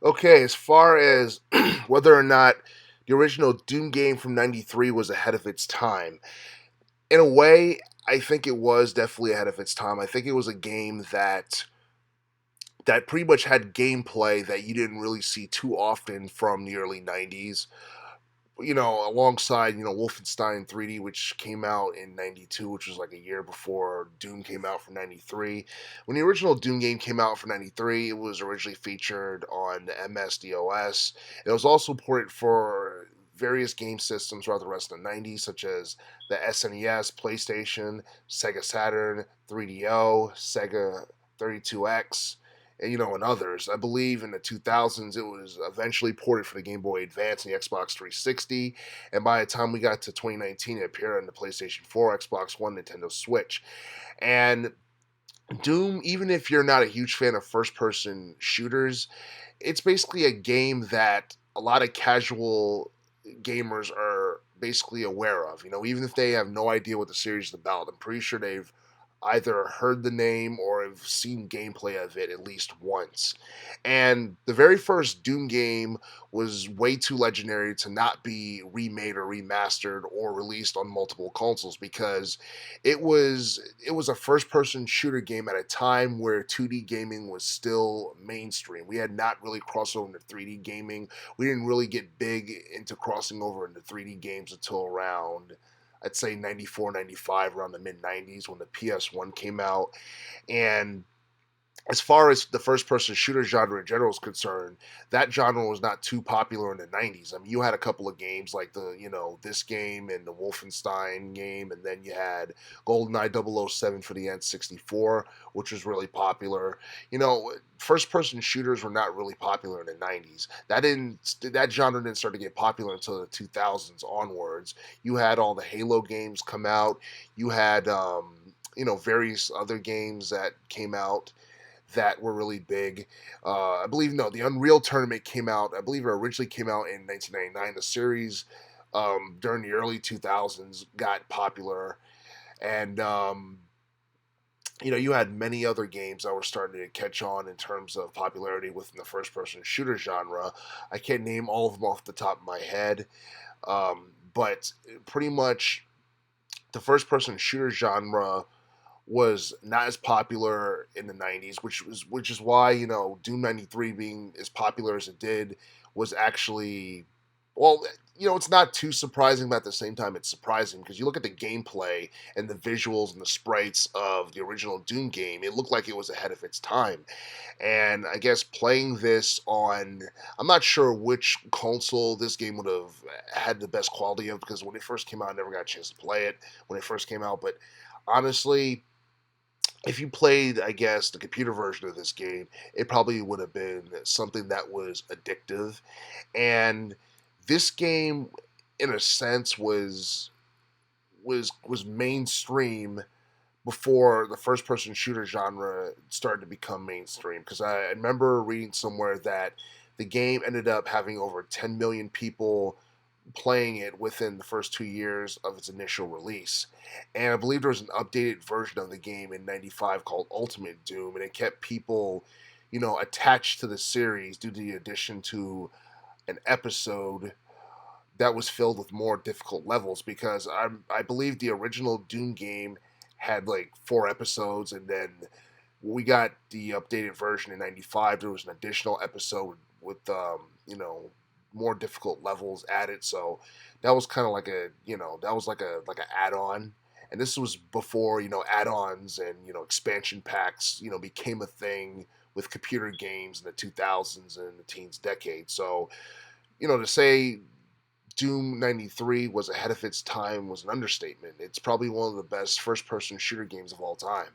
Okay, as far as whether or not the original Doom game from '93 was ahead of its time, in a way, I think it was definitely ahead of its time. I think it was a game that pretty much had gameplay that you didn't really see too often from the early '90s. Alongside Wolfenstein 3D, which came out in '92, which was like a year before Doom came out for '93. When the original Doom game came out for '93, it was originally featured on the MS-DOS. It was also ported for various game systems throughout the rest of the '90s, such as the SNES, PlayStation, Sega Saturn, 3DO, Sega 32X, and others. I believe in the 2000s it was eventually ported for the Game Boy Advance and the Xbox 360, and by the time we got to 2019, it appeared on the PlayStation 4, Xbox One, Nintendo Switch. And Doom, even if you're not a huge fan of first-person shooters, it's basically a game that a lot of casual gamers are basically aware of. Even if they have no idea what the series is about, I'm pretty sure they've either heard the name or have seen gameplay of it at least once. And the very first Doom game was way too legendary to not be remade or remastered or released on multiple consoles because it was a first person shooter game at a time where 2D gaming was still mainstream. We had not really crossed over into 3D gaming. We didn't really get big into crossing over into 3D games until around, I'd say, 94, 95, around the mid 90s when the PS1 came out. And as far as the first person shooter genre in general is concerned, that genre was not too popular in the 90s. I mean, you had a couple of games like this game and the Wolfenstein game, and then you had GoldenEye 007 for the N64, which was really popular. First person shooters were not really popular in the 90s. That genre didn't start to get popular until the 2000s onwards. You had all the Halo games come out. You had various other games that came out that were really big. I believe no, the Unreal Tournament came out. I believe it originally came out in 1999. The series during the early 2000s got popular, and you had many other games that were starting to catch on in terms of popularity within the first-person shooter genre. I can't name all of them off the top of my head, but pretty much the first-person shooter genre was not as popular in the 90s, which is why Doom 93 being as popular as it did was actually, well, it's not too surprising, but at the same time it's surprising because you look at the gameplay and the visuals and the sprites of the original Doom game, it looked like it was ahead of its time. And I guess playing this on, I'm not sure which console this game would have had the best quality of, because when it first came out I never got a chance to play it when it first came out, but honestly, if you played, I guess, the computer version of this game, it probably would have been something that was addictive. And this game, in a sense, was mainstream before the first person shooter genre started to become mainstream. Because I remember reading somewhere that the game ended up having over 10 million people playing it within the first 2 years of its initial release. And I believe there was an updated version of the game in '95 called Ultimate Doom, and it kept people, attached to the series due to the addition to an episode that was filled with more difficult levels. Because I believe the original Doom game had like 4 episodes, and then when we got the updated version in '95, there was an additional episode with more difficult levels added. So that was kind of like that was like an add-on. And this was before add-ons and expansion packs became a thing with computer games in the 2000s and the teens decade. So to say Doom 93 was ahead of its time was an understatement. It's probably one of the best first-person shooter games of all time.